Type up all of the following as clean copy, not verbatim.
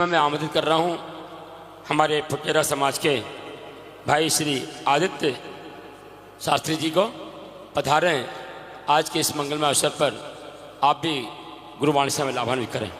मैं आमंत्रित कर रहा हूं हमारे फुटेरा समाज के भाई श्री आदित्य शास्त्री जी को। पधारें आज के इस मंगलमय अवसर पर, आप भी गुरुवाणी से हमें लाभान्वित करें।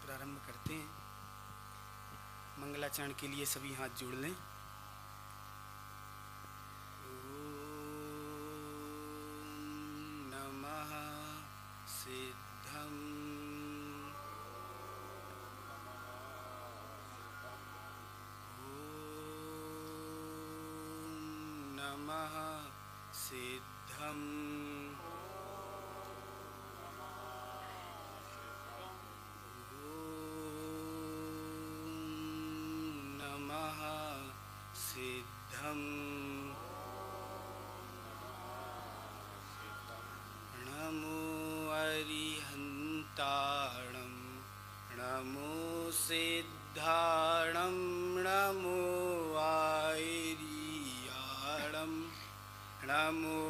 प्रारंभ करते हैं। मंगलाचरण के लिए सभी हाथ जोड़ लें। ओम नमः सिद्धम ओम नमः सिद्धम सिद्धम नमो अरिहंताणं नमो सिद्धाणं नमो आयर्याणं नमो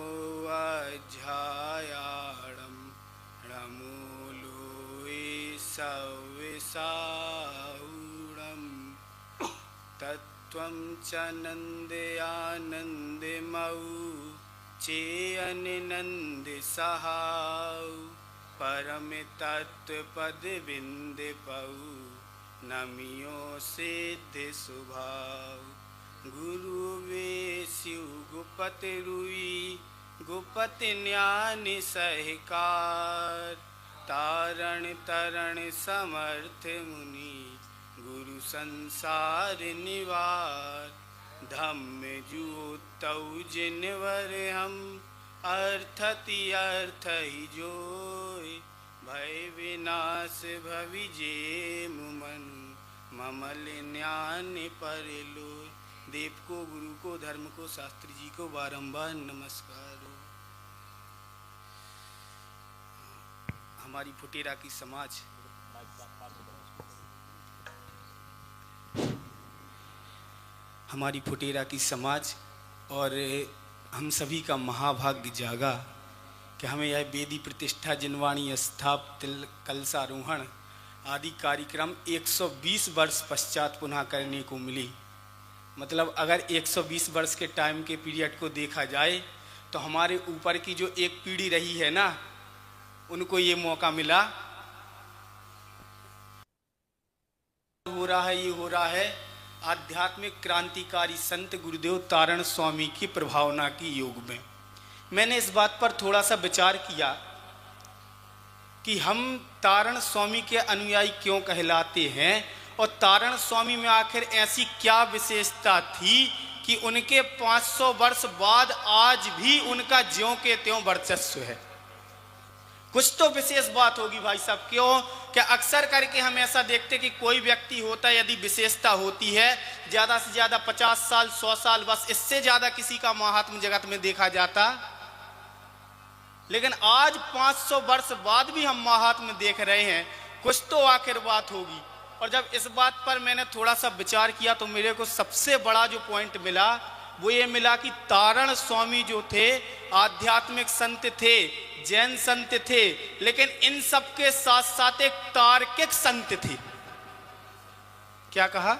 अध्यायाणं नमो लोये सविसाऊणं त्वं च नन्दयानन्दमौ चेयनिनन्दसहाौ परमतत्त्वपदविन्दपौ नमियो सिद्धिशुभाौ गुरुवेश्यु गुपतिरुई गुपतिन्यानि सहकार तारण तरण समर्थ मुनि गुरु संसार निवार धम्म जूतौ जिनवर हम अर्थति अर्थ ही जोय भय विनाश भविजे मुमन ममल ज्ञान पर लोय। देव को, गुरु को, धर्म को, शास्त्री जी को बारंबार नमस्कार हो। हमारी फुटेरा की समाज हमारी फुटेरा की समाज और हम सभी का महाभाग्य जागा कि हमें यह वेदी प्रतिष्ठा जिनवाणी स्थापित कलशारोहण आदि कार्यक्रम 120 वर्ष पश्चात पुनः करने को मिली। मतलब अगर 120 वर्ष के टाइम के पीरियड को देखा जाए तो हमारे ऊपर की जो एक पीढ़ी रही है ना, उनको ये मौका मिला। हो रहा है, ये हो रहा है आध्यात्मिक क्रांतिकारी संत गुरुदेव तारण स्वामी की प्रभावना की योग में। मैंने इस बात पर थोड़ा सा विचार किया कि हम तारण स्वामी के अनुयायी क्यों कहलाते हैं और तारण स्वामी में आखिर ऐसी क्या विशेषता थी कि उनके 500 वर्ष बाद आज भी उनका ज्यों के त्यों वर्चस्व है। कुछ तो विशेष बात होगी भाई साहब। क्यों? क्या अक्सर करके हम ऐसा देखते कि कोई व्यक्ति होता है, यदि विशेषता होती है ज्यादा से ज्यादा 50 साल 100 साल, बस इससे ज्यादा किसी का महात्म जगत में देखा जाता। लेकिन आज 500 वर्ष बाद भी हम महात्म देख रहे हैं। कुछ तो आखिर बात होगी। और जब इस बात पर मैंने थोड़ा सा विचार किया तो मेरे को सबसे बड़ा जो पॉइंट मिला वो ये मिला कि तारण स्वामी जो थे आध्यात्मिक संत थे, जैन संत थे, लेकिन इन सब के साथ साथ एक तार्किक संत थे। क्या कहा?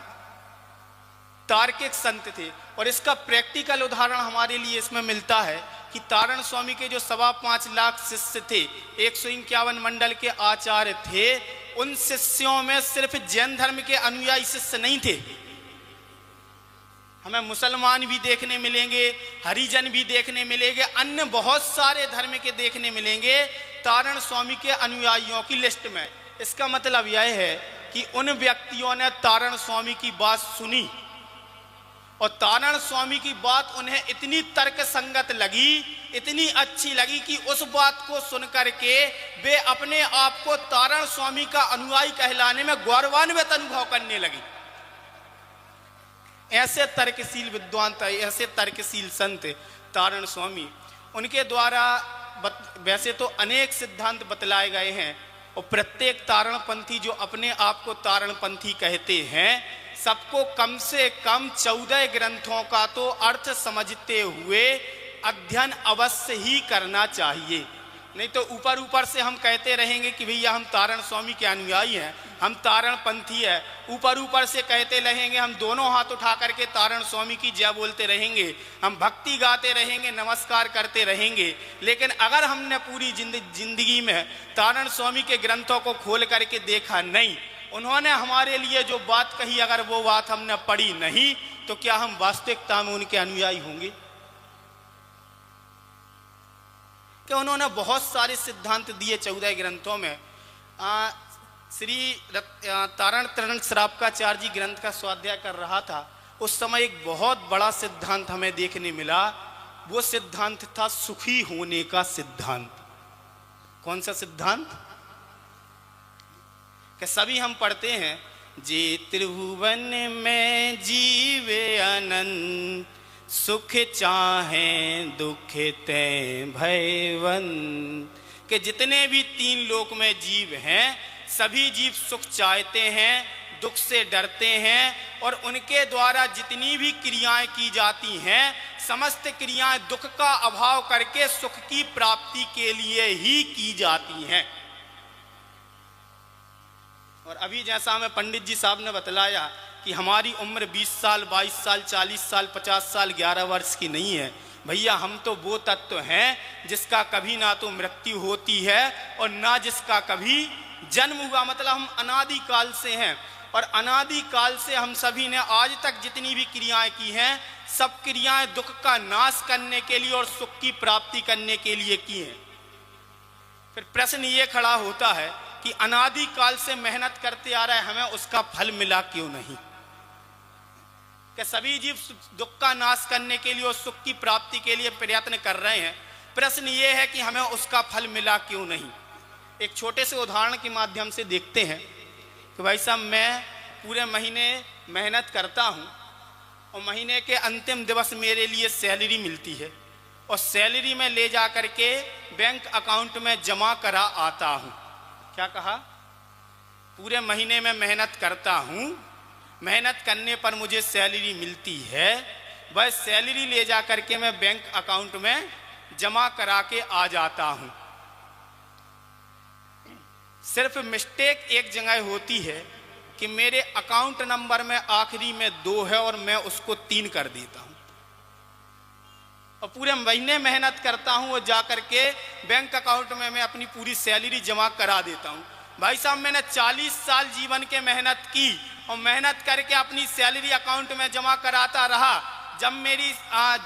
तार्किक संत थे। और इसका प्रैक्टिकल उदाहरण हमारे लिए इसमें मिलता है कि तारण स्वामी के जो 5.25 लाख शिष्य थे, 151 मंडल के आचार्य थे, उन शिष्यों में सिर्फ जैन धर्म के अनुयायी शिष्य नहीं थे। हमें मुसलमान भी देखने मिलेंगे, हरिजन भी देखने मिलेंगे, अन्य बहुत सारे धर्म के देखने मिलेंगे तारण स्वामी के अनुयायियों की लिस्ट में। इसका मतलब यह है कि उन व्यक्तियों ने तारण स्वामी की बात सुनी और तारण स्वामी की बात उन्हें इतनी तर्क संगत लगी, इतनी अच्छी लगी कि उस बात को सुनकर के वे अपने आप को तारण स्वामी का अनुयायी कहलाने में गौरवान्वित अनुभव करने लगी। ऐसे तर्कशील विद्वान थे, ऐसे तर्कशील संत तारण स्वामी। उनके द्वारा वैसे तो अनेक सिद्धांत बतलाए गए हैं और प्रत्येक तारणपंथी जो अपने आप को तारणपंथी कहते हैं, सबको कम से कम 14 ग्रंथों का तो अर्थ समझते हुए अध्ययन अवश्य ही करना चाहिए। नहीं तो ऊपर ऊपर से हम कहते रहेंगे कि भैया हम तारण स्वामी के अनुयायी हैं, हम तारणपंथी है, ऊपर ऊपर से कहते रहेंगे, हम दोनों हाथ उठा करके तारण स्वामी की जय बोलते रहेंगे, हम भक्ति गाते रहेंगे, नमस्कार करते रहेंगे। लेकिन अगर हमने पूरी जिंदगी में तारण स्वामी के ग्रंथों को खोल करके देखा नहीं, उन्होंने हमारे लिए जो बात कही अगर वो बात हमने पढ़ी नहीं, तो क्या हम वास्तविकता में उनके अनुयायी होंगे? कि उन्होंने बहुत सारे सिद्धांत दिए 14 ग्रंथों में। श्री तारण तरण श्रावकाचार्य जी ग्रंथ का स्वाध्याय कर रहा था, उस समय एक बहुत बड़ा सिद्धांत हमें देखने मिला। वो सिद्धांत था सुखी होने का सिद्धांत। कौन सा सिद्धांत? कि सभी हम पढ़ते हैं, जे त्रिभुवन में जीवे अनंत, सुख चाहें दुख ते भयवन। कि जितने भी 3 लोक में जीव हैं, सभी जीव सुख चाहते हैं, दुख से डरते हैं, और उनके द्वारा जितनी भी क्रियाएं की जाती हैं, समस्त क्रियाएं दुख का अभाव करके सुख की प्राप्ति के लिए ही की जाती हैं। और अभी जैसा हमें पंडित जी साहब ने बतलाया कि हमारी उम्र 20 साल, 22 साल, 40 साल, 50 साल, 11 वर्ष की नहीं है। भैया हम तो वो तत्व हैं जिसका कभी ना तो मृत्यु होती है और ना जिसका कभी जन्म हुआ। मतलब हम अनादि काल से हैं, और अनादि काल से हम सभी ने आज तक जितनी भी क्रियाएं की हैं, सब क्रियाएं दुख का नाश करने के लिए और सुख की प्राप्ति करने के लिए की हैं। फिर प्रश्न ये खड़ा होता है कि अनादि काल से मेहनत करते आ रहे हैं, हमें उसका फल मिला क्यों नहीं? कि सभी जीव दुख का नाश करने के लिए और सुख की प्राप्ति के लिए प्रयत्न कर रहे हैं। प्रश्न ये है कि हमें उसका फल मिला क्यों नहीं? एक छोटे से उदाहरण के माध्यम से देखते हैं कि भाई साहब, मैं पूरे महीने मेहनत करता हूँ और महीने के अंतिम दिवस मेरे लिए सैलरी मिलती है, और सैलरी में ले जा करके बैंक अकाउंट में जमा करा आता हूँ। क्या कहा? पूरे महीने में मेहनत करता हूँ, मेहनत करने पर मुझे सैलरी मिलती है, वह सैलरी ले जा करके मैं बैंक अकाउंट में जमा करा के आ जाता हूँ। सिर्फ मिस्टेक एक जगह होती है कि मेरे अकाउंट नंबर में आखिरी में 2 है और मैं उसको 3 कर देता हूँ, और पूरे महीने मेहनत करता हूँ और जा करके बैंक अकाउंट में मैं अपनी पूरी सैलरी जमा करा देता हूँ। भाई साहब, मैंने 40 साल जीवन के मेहनत की और मेहनत करके अपनी सैलरी अकाउंट में जमा कराता रहा। जब मेरी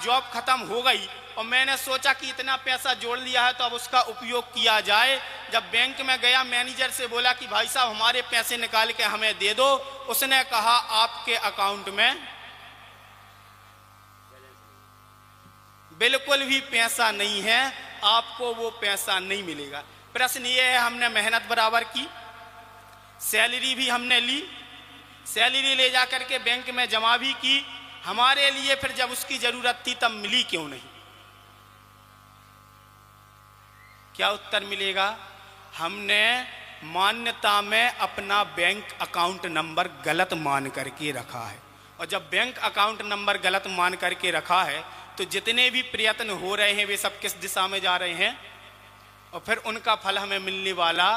जॉब खत्म हो गई और मैंने सोचा कि इतना पैसा जोड़ लिया है तो अब उसका उपयोग किया जाए, जब बैंक में गया, मैनेजर से बोला कि भाई साहब हमारे पैसे निकाल के हमें दे दो। उसने कहा आपके अकाउंट में बिल्कुल भी पैसा नहीं है, आपको वो पैसा नहीं मिलेगा। प्रश्न ये है, हमने मेहनत बराबर की, सैलरी भी हमने ली, सैलरी ले जा करके बैंक में जमा भी की, हमारे लिए फिर जब उसकी जरूरत थी तब मिली क्यों नहीं? क्या उत्तर मिलेगा? हमने मान्यता में अपना बैंक अकाउंट नंबर गलत मान करके रखा है, और जब बैंक अकाउंट नंबर गलत मान करके रखा है तो जितने भी प्रयत्न हो रहे हैं वे सब किस दिशा में जा रहे हैं, और फिर उनका फल हमें मिलने वाला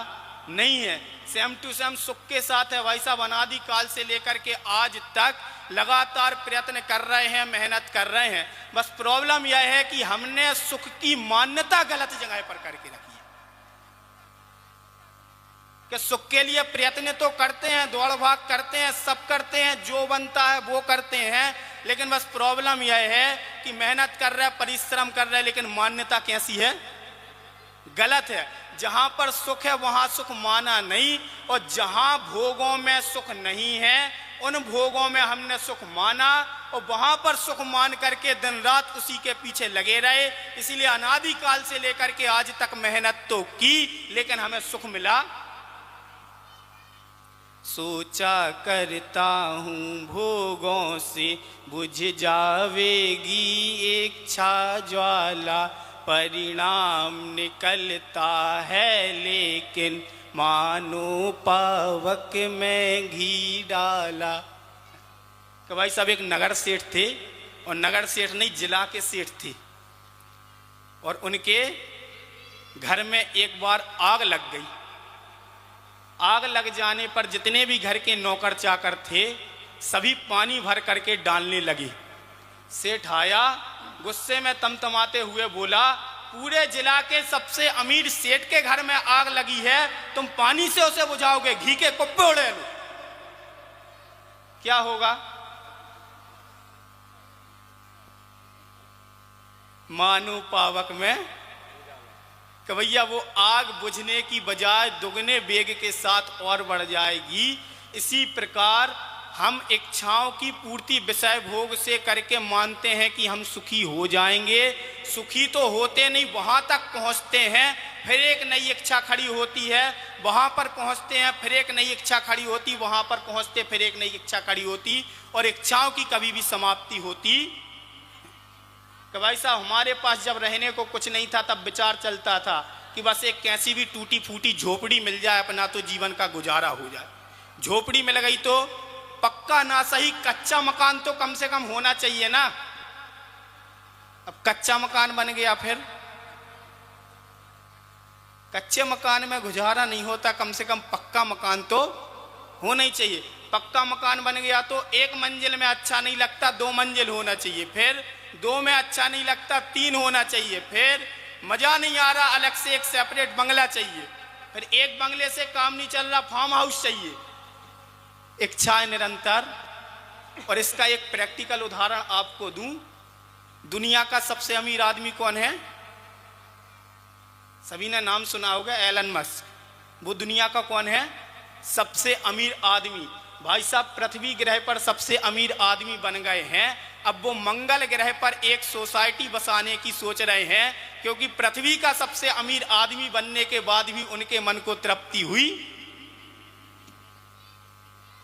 नहीं है। सेम टू सेम सुख के साथ है। भाई साहब, अनादि काल से लेकर के आज तक लगातार प्रयत्न कर रहे हैं, मेहनत कर रहे हैं, बस प्रॉब्लम यह है कि हमने सुख की मान्यता गलत जगह पर करके रखी है। कि सुख के लिए प्रयत्न तो करते हैं, दौड़ भाग करते हैं, सब करते हैं, जो बनता है वो करते हैं, लेकिन बस प्रॉब्लम यह है कि मेहनत कर रहे हैं, परिश्रम कर रहे हैं, लेकिन मान्यता कैसी है? गलत है। जहां पर सुख है वहां सुख माना नहीं, और जहां भोगों में सुख नहीं है उन भोगों में हमने सुख माना, और वहां पर सुख मान करके दिन रात उसी के पीछे लगे रहे। इसीलिए अनादि काल से लेकर के आज तक मेहनत तो की, लेकिन हमें सुख मिला। सोचा करता हूँ भोगों से बुझ जावेगी इच्छा ज्वाला, परिणाम निकलता है लेकिन मानो पावक में घी डाला। कि भाई साहब एक नगर सेठ थे, और नगर सेठ नहीं जिला के सेठ थे, और उनके घर में एक बार आग लग गई। आग लग जाने पर जितने भी घर के नौकर चाकर थे सभी पानी भर करके डालने लगे। सेठ आया, गुस्से में तमतमाते हुए बोला, पूरे जिला के सबसे अमीर सेठ के घर में आग लगी है, तुम पानी से उसे बुझाओगे? घी के कुप्पे उड़े लो, क्या होगा? मानो पावक में कि भैया वो आग बुझने की बजाय दुगने वेग के साथ और बढ़ जाएगी। इसी प्रकार हम इच्छाओं की पूर्ति विषय भोग से करके मानते हैं कि हम सुखी हो जाएंगे। सुखी तो होते नहीं, वहां तक पहुंचते हैं, फिर एक नई इच्छा खड़ी होती है, वहां पर पहुंचते हैं, फिर एक नई इच्छा खड़ी होती, वहां पर पहुंचते फिर एक नई इच्छा खड़ी होती, और इच्छाओं की कभी भी समाप्ति होती। कि भाई साहब हमारे पास जब रहने को कुछ नहीं था तब विचार चलता था कि बस एक कैसी भी टूटी फूटी झोपड़ी मिल जाए, अपना तो जीवन का गुजारा हो जाए। झोपड़ी मिल गई तो पक्का ना सही कच्चा मकान तो कम से कम होना चाहिए ना। अब कच्चा मकान बन गया, फिर कच्चे मकान में गुजारा नहीं होता, कम से कम पक्का मकान तो होना ही चाहिए। पक्का मकान बन गया तो एक मंजिल में अच्छा नहीं लगता, 2 मंजिल होना चाहिए, फिर 2 में अच्छा नहीं लगता 3 होना चाहिए, फिर मजा नहीं आ रहा अलग से एक सेपरेट बंगला चाहिए, फिर एक बंगले से काम नहीं चल रहा फार्म हाउस चाहिए। इच्छाएं निरंतर। और इसका एक प्रैक्टिकल उदाहरण आपको दूं, दुनिया का सबसे अमीर आदमी कौन है? सभी ने नाम सुना होगा, एलन मस्क। वो दुनिया का कौन है? सबसे अमीर आदमी। भाई साहब पृथ्वी ग्रह पर सबसे अमीर आदमी बन गए हैं, अब वो मंगल ग्रह पर एक सोसाइटी बसाने की सोच रहे हैं, क्योंकि पृथ्वी का सबसे अमीर आदमी बनने के बाद भी उनके मन को तृप्ति हुई।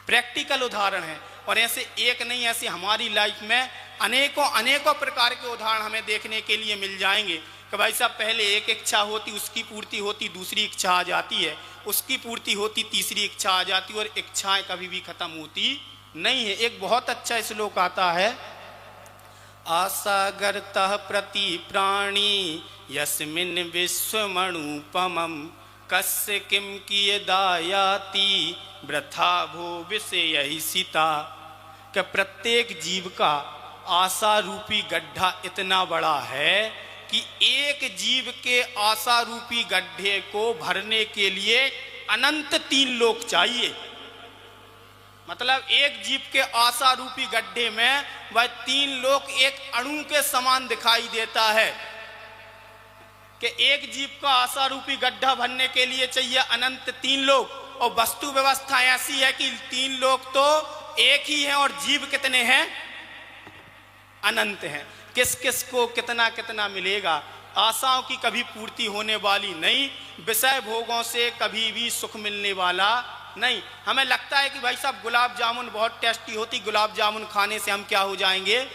प्रैक्टिकल उदाहरण है। और ऐसे एक नहीं, ऐसे हमारी लाइफ में अनेकों अनेकों प्रकार के उदाहरण हमें देखने के लिए मिल जाएंगे कि भाई साहब पहले एक इच्छा होती, उसकी पूर्ति होती, दूसरी इच्छा आ जाती है, उसकी पूर्ति होती, तीसरी इच्छा आ जाती, और इच्छाएं कभी भी खत्म होती नहीं है। एक बहुत अच्छा श्लोक आता है, आसागरतः प्रति प्राणी यस्मिन् विश्वमणुपमं कस्य किं कियदायाति वृथा भो विषयहि सिता। कि प्रत्येक जीव का आशा रूपी गड्ढा इतना बड़ा है कि एक जीव के आशा रूपी गड्ढे को भरने के लिए अनंत 3 लोक चाहिए। मतलब एक जीव के आशा रूपी गड्ढे में वह 3 लोक एक अणु के समान दिखाई देता है। कि एक जीव का आशा रूपी गड्ढा भरने के लिए चाहिए अनंत 3 लोक, और वस्तु व्यवस्था ऐसी है कि 3 लोक तो एक ही हैं और जीव कितने हैं? अनंत हैं। किस किस को कितना कितना मिलेगा? आशाओं की कभी पूर्ति होने वाली नहीं, विषय भोगों से कभी भी सुख मिलने वाला नहीं। हमें लगता है कि भाई साहब गुलाब जामुन बहुत टेस्टी होती, गुलाब जामुन खाने से हम क्या हो जाएंगे?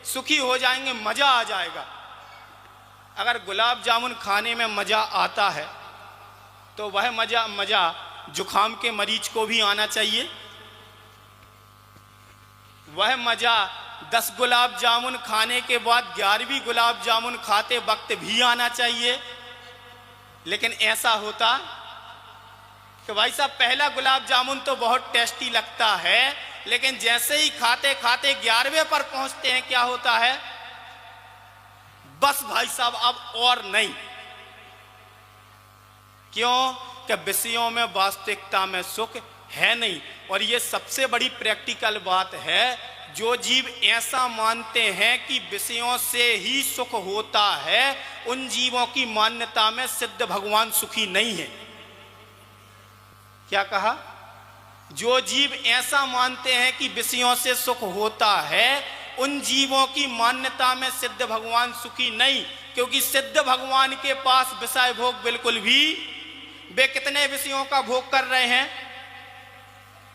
सुखी हो जाएंगे, मजा आ जाएगा। अगर गुलाब जामुन खाने में मजा आता है तो वह मजा जुखाम के मरीज को भी आना चाहिए। वह मजा 10 गुलाब जामुन खाने के बाद 11वीं गुलाब जामुन खाते वक्त भी आना चाहिए। लेकिन ऐसा होता कि भाई साहब पहला गुलाब जामुन तो बहुत टेस्टी लगता है, लेकिन जैसे ही खाते खाते 11वें पर पहुंचते हैं क्या होता है? बस भाई साहब अब और नहीं। क्यों? कि विषयों में वास्तविकता में सुख है नहीं। और ये सबसे बड़ी प्रैक्टिकल बात है, जो जीव ऐसा मानते हैं कि विषयों से ही सुख होता है, उन जीवों की मान्यता में सिद्ध भगवान सुखी नहीं है। क्या कहा? जो जीव ऐसा मानते हैं कि विषयों से सुख होता है, उन जीवों की मान्यता में सिद्ध भगवान सुखी नहीं, क्योंकि सिद्ध भगवान के पास विषय भोग बिल्कुल भी, वे कितने विषयों का भोग कर रहे हैं,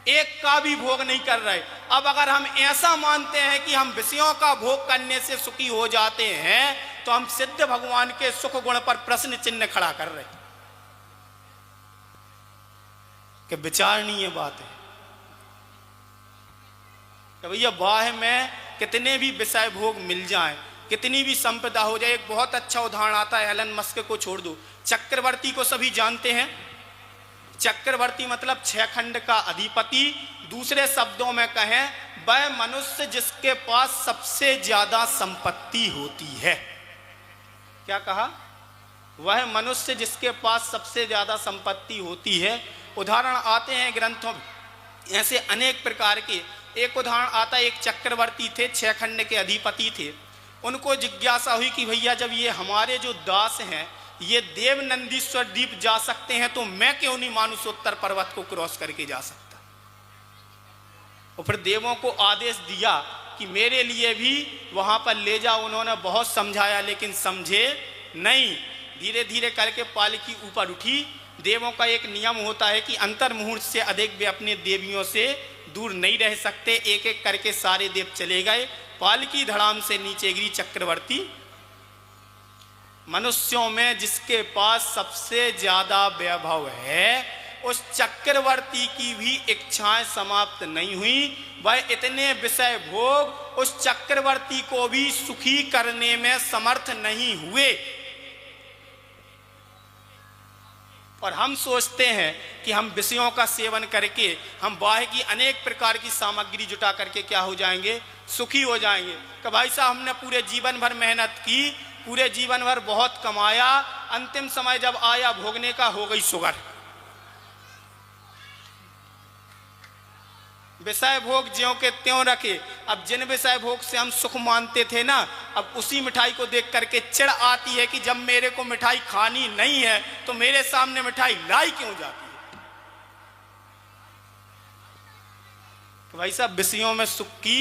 एक का भी भोग नहीं कर रहे। अब अगर हम ऐसा मानते हैं कि हम विषयों का भोग करने से सुखी हो जाते हैं, तो हम सिद्ध भगवान के सुख गुण पर प्रश्न चिन्ह खड़ा कर रहे हैं कि विचारणीय बात है कि भैया बाह्य में कितने भी विषय भोग मिल जाएं, कितनी भी संपदा हो जाए। एक बहुत अच्छा उदाहरण आता है, एलन मस्क को छोड़ दो, चक्रवर्ती को सभी जानते हैं। चक्रवर्ती मतलब 6 खंड का अधिपति। दूसरे शब्दों में कहें, वह मनुष्य जिसके पास सबसे ज्यादा संपत्ति होती है। क्या कहा? वह मनुष्य जिसके पास सबसे ज्यादा संपत्ति होती है। उदाहरण आते हैं ग्रंथों में ऐसे अनेक प्रकार के। एक उदाहरण आता है, एक चक्रवर्ती थे, 6 खंड के अधिपति थे। उनको जिज्ञासा हुई कि भैया जब ये हमारे जो दास हैं ये देव नंदीश्वर द्वीप जा सकते हैं, तो मैं क्यों नहीं मानुषोत्तर पर्वत को क्रॉस करके जा सकता। और फिर देवों को आदेश दिया कि मेरे लिए भी वहां पर ले जाओ। उन्होंने बहुत समझाया लेकिन समझे नहीं। धीरे धीरे करके पालकी ऊपर उठी। देवों का एक नियम होता है कि अंतर मुहूर्त से अधिक वे अपने देवियों से दूर नहीं रह सकते। एक एक करके सारे देव चले गए। पालकी धड़ाम से नीचे गिरी। चक्रवर्ती, मनुष्यों में जिसके पास सबसे ज्यादा वैभव है, उस चक्रवर्ती की भी इच्छाएं समाप्त नहीं हुई। वह इतने विषय भोग उस चक्रवर्ती को भी सुखी करने में समर्थ नहीं हुए। और हम सोचते हैं कि हम विषयों का सेवन करके हम बाह्य की अनेक प्रकार की सामग्री जुटा करके क्या हो जाएंगे, सुखी हो जाएंगे। कि भाई साहब हमने पूरे जीवन भर मेहनत की, पूरे जीवन भर बहुत कमाया, अंतिम समय जब आया भोगने का हो गई शुगर। विषय भोग ज्यों के त्यों रखे। अब जिन विषय भोग से हम सुख मानते थे ना, अब उसी मिठाई को देख करके चिढ़ आती है कि जब मेरे को मिठाई खानी नहीं है तो मेरे सामने मिठाई लाई क्यों जाती है। तो भाई साहब विषयों में सुख की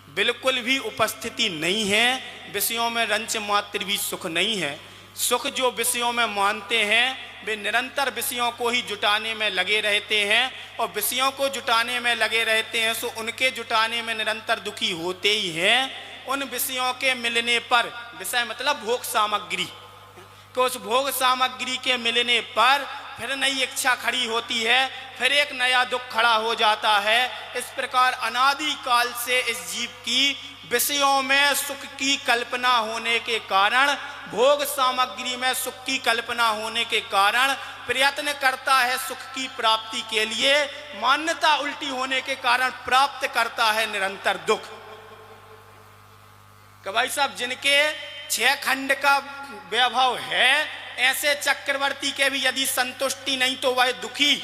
बिल्कुल भी उपस्थिति नहीं है। विषयों में रंच मात्र भी सुख नहीं है। सुख जो विषयों में मानते हैं वे निरंतर विषयों को ही जुटाने में लगे रहते हैं, और विषयों को जुटाने में लगे रहते हैं सो उनके जुटाने में निरंतर दुखी होते ही हैं। उन विषयों के मिलने पर, विषय मतलब भोग सामग्री, कि उस भोग सामग्री के मिलने पर फिर नई इच्छा खड़ी होती है, फिर एक नया दुख खड़ा हो जाता है। इस प्रकार अनादि काल से इस जीव की विषयों में सुख की कल्पना होने के कारण, भोग सामग्री में सुख की कल्पना होने के कारण प्रयत्न करता है सुख की प्राप्ति के लिए। मान्यता उल्टी होने के कारण प्राप्त करता है निरंतर दुख। कि भाई साहब जिनके 6 खंड का वैभव है, ऐसे चक्रवर्ती के भी यदि संतुष्टि नहीं तो वह दुखी।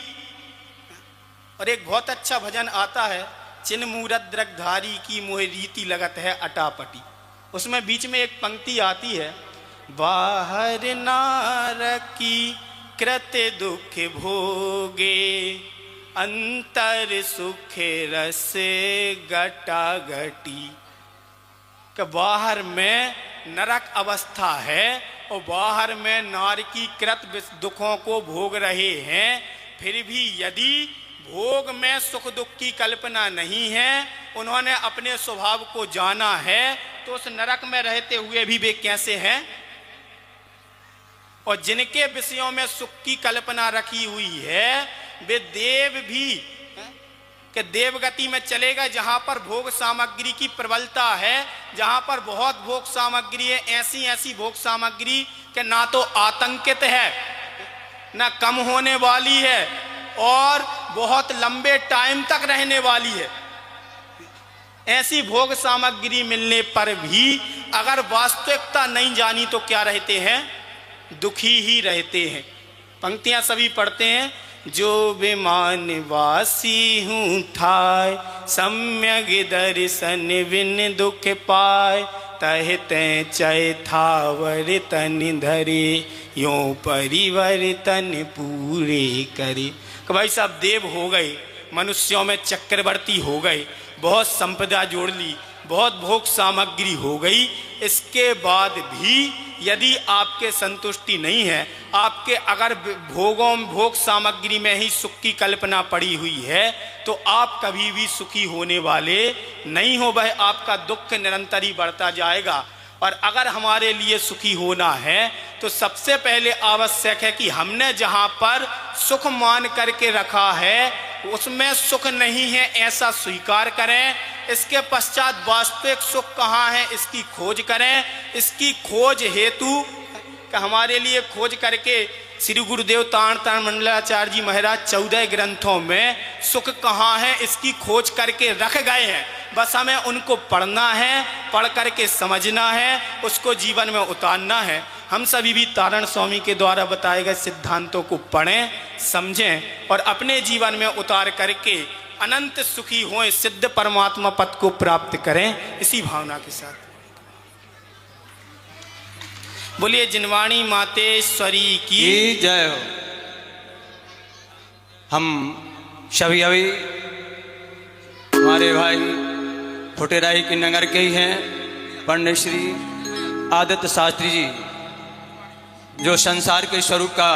और एक बहुत अच्छा भजन आता है, चिन्ह मूरत द्रगधारी की मोह रीति लगत है अटापटी। उसमें बीच में एक पंक्ति आती है, बाहर नारकी कृत दुख भोगे, अंतर सुख रस गटा गटी। कि बाहर में नरक अवस्था है और बाहर में नारकी कृत दुखों को भोग रहे हैं, फिर भी यदि भोग में सुख दुख की कल्पना नहीं है, उन्होंने अपने स्वभाव को जाना है, तो उस नरक में रहते हुए भी वे कैसे हैं। और जिनके विषयों में सुख की कल्पना रखी हुई है, वे देव भी कि देवगति में चले गए, जहां पर भोग सामग्री की प्रबलता है, जहां पर बहुत भोग सामग्री है, ऐसी ऐसी भोग सामग्री कि ना तो आतंकित है, ना कम होने वाली है, और बहुत लंबे टाइम तक रहने वाली है। ऐसी भोग सामग्री मिलने पर भी अगर वास्तविकता नहीं जानी तो क्या रहते हैं, दुखी ही रहते हैं। पंक्तियां सभी पढ़ते हैं, जो विमान वासी हूँ ठाय, सम्यक दर्शन बिन दुख पाए, तह तय चय थावर तन धरे, यो परिवर्तन पूरे करे। कि भाई साहब देव हो गए, मनुष्यों में चक्रवर्ती हो गए, बहुत संपदा जोड़ ली, बहुत भोग सामग्री हो गई, इसके बाद भी यदि आपके संतुष्टि नहीं है, आपके अगर भोग सामग्री में ही सुख की कल्पना पड़ी हुई है, तो आप कभी भी सुखी होने वाले नहीं हो, वह आपका दुख निरंतर ही बढ़ता जाएगा। और अगर हमारे लिए सुखी होना है तो सबसे पहले आवश्यक है कि हमने जहाँ पर सुख मान करके रखा है उसमें सुख नहीं है, ऐसा स्वीकार करें। इसके पश्चात वास्तविक सुख कहाँ है इसकी खोज करें। इसकी खोज हेतु हमारे लिए खोज करके श्री गुरुदेव तारण मंडलाचार्य जी महाराज 14 ग्रंथों में सुख कहाँ है इसकी खोज करके रख गए हैं। बस हमें उनको पढ़ना है, पढ़ करके समझना है, उसको जीवन में उतारना है। हम सभी भी तारण स्वामी के द्वारा बताए गए सिद्धांतों को पढ़ें, समझें और अपने जीवन में उतार करके अनंत सुखी हों, सिद्ध परमात्मा पद को प्राप्त करें। इसी भावना के साथ बोलिए जिनवाणी मातेश्वरी की जय हो। हम सभी अभी हमारे भाई फुटेराही की नगर के ही हैं, पंडित श्री आदित्य शास्त्री जी, जो संसार के स्वरूप का